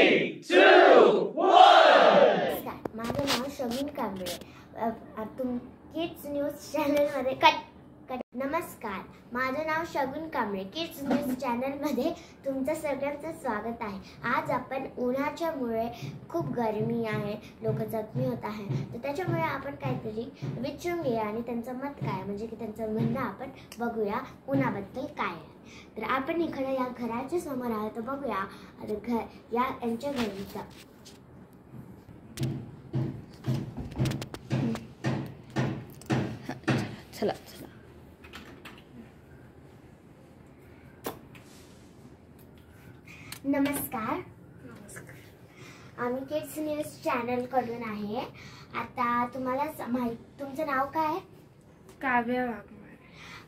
3, 2, 1. माझं नाव शगुन Kamble. Kids news चॅनलमध्ये नमस्कार, माझं नाव शगुन कांबळे. किड्स न्यूज चॅनलमध्ये तुमचं सगळ्यांचं स्वागत आहे. आज आपण उन्हाच्यामुळे खूप गरमी आहे, लोक जखमी होत आहे, तर त्याच्यामुळे आपण काहीतरी विचारून घेऊया आणि त्यांचं मत काय म्हणजे की त्यांचं म्हणणं आपण बघूया उन्हाबद्दल काय आहे. तर आपण इकडे या घराच्या समोर आहे, तर बघूया यांच्या घरीचा. चला चला. नमस्कार, आम्ही किड्स न्यूज चॅनल कडून आहे. आता तुम्हाला तुमचं नाव काय आहे? काव्या वाघमारे.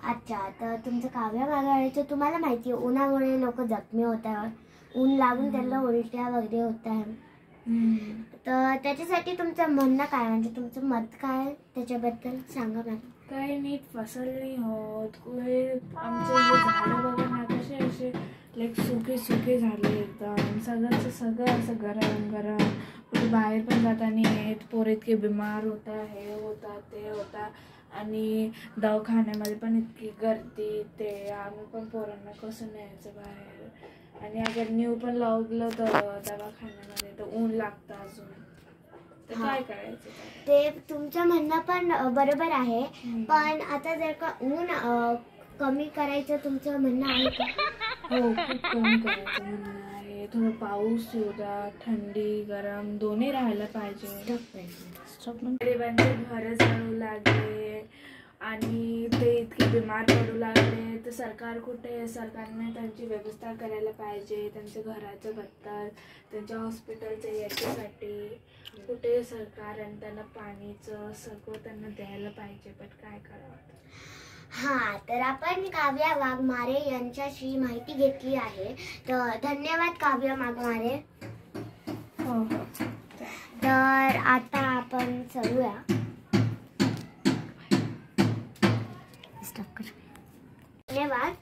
अच्छा, तर तुमचं काव्या वाघमारेचं तुम्हाला माहिती आहे उन्हामुळे लोक जखमी होतात, ऊन लागून त्यांना उलट्या वगैरे होत आहे, तर त्याच्यासाठी तुमचं म्हणणं काय म्हणजे तुमचं मत काय त्याच्याबद्दल सांगा मॅम. काही नीट फसल नाही होत, आमचे झाडं बघा ना कसे असे लाईक सुके झाले एकदम, सगळं असं गरम गरम, कुठे बाहेर पण जाता नाही येत, पोरं इतके बिमार होता, हे होता ते होता, आणि दवाखान्यामध्ये पण इतकी गर्दी, ते आम्ही पण पोरांना कसं न्यायचं बाहेर, आणि अगर न्यू पण लावलं तर दवाखान्यामध्ये तर ऊन लागतं अजून, तर काय करायचं. ते तुमचं म्हणणं पण बरोबर आहे, पण आता जर का ऊन कमी करायचं तुमचं म्हणणं आहे का? हो, खूप कमी करायचं म्हणणं आहे. थोडं पाऊस येऊ द्या, थंडी गरम दोन्ही राहायला पाहिजे. गरिबांचे घर जळू लागले आणि ते इतके बिमार पडू लागले, तर सरकार कुठे, सरकारने त्यांची व्यवस्था करायला पाहिजे, त्यांच्या घराचं बद्दल, त्यांच्या हॉस्पिटलच्या याच्यासाठी कुठे सरकार, आणि त्यांना पाणीचं सगळं त्यांना द्यायला पाहिजे, पण काय करावं. हां, तर आपण काव्या वाघमारे यांच्याशी माहिती घेतली आहे, तर धन्यवाद काव्या वाघमारे. हो. तर आता आपण चलूया. धन्यवाद.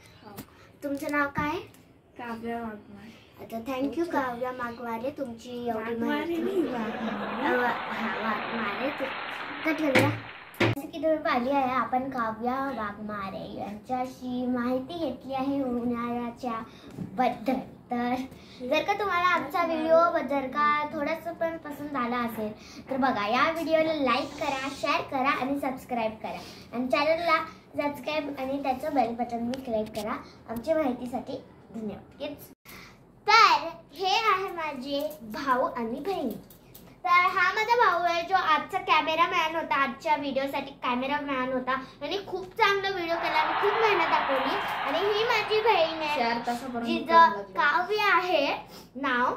तुमचं नाव काय? काव्या वाघमारे. आता थँक्यू काव्या वाघमारे, तुमची एवढी माहिती. वाघमारे तर ठरवूया. जसं की तुम्ही पाहिली आहे, आपण काव्या वाघमारे यांच्याशी माहिती घेतली आहे उन्हाळ्याच्या बद्दल. तर जर का तुम्हाला आमचा व्हिडिओ जर का थोडंसं पण पसंत आला असेल तर बघा, या व्हिडिओला लाईक करा, शेअर करा आणि सबस्क्राईब करा, आणि चॅनलला सबस्क्राईब आणि त्याचं बेल बटन बी क्लिक करा आमच्या माहितीसाठी. धन्यवाद. तर हे आहे माझे भाऊ आणि बहिणी. तर हा माझा भाऊ आहे जो आजचा कॅमेरामॅन होता, आजच्या व्हिडिओसाठी कॅमेरामॅन होता, आणि खूप चांगला व्हिडिओ केला आणि खूप मेहनत दाखवली. आणि ही माझी बहीण आहे जिचं काव्य आहे नाव,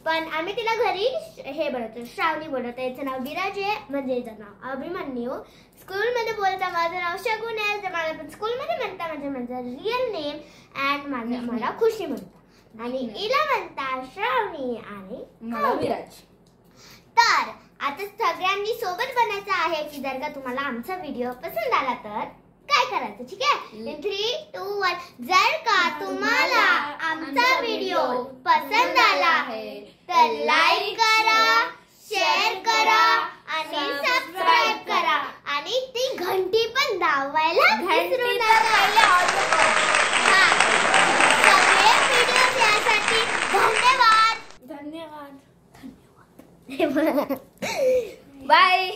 पण आम्ही तिला घरी हे बोलतो, श्रावणी बोलतो. याचं नाव विराज आहे, म्हणजे याचं नाव अभिमन्यू. स्कूलमध्ये बोलता माझं नाव शगुन आहे, तर मला पण स्कूलमध्ये म्हणता माझं रिअल नेम अँड मला खुशी म्हणतात, आणि हिला म्हणता श्रावणी आणि मला विराज. तर आता सगळ्यांनी सोबत बनायचं आहे की जर का तुम्हाला आमचा व्हिडिओ पसंत आला तर काय करायचं, ठीक आहे? 3, 2, 1. जर का तुम्हाला आमचा व्हिडिओ पसंत आला आहे तर लाईक करा, शेअर करा आणि सबस्क्राईब करा, आणि ती घंटी पण दाबायला विसरू नका. सगळे व्हिडिओ त्यासाठी धन्यवाद. धन्यवाद. बाय.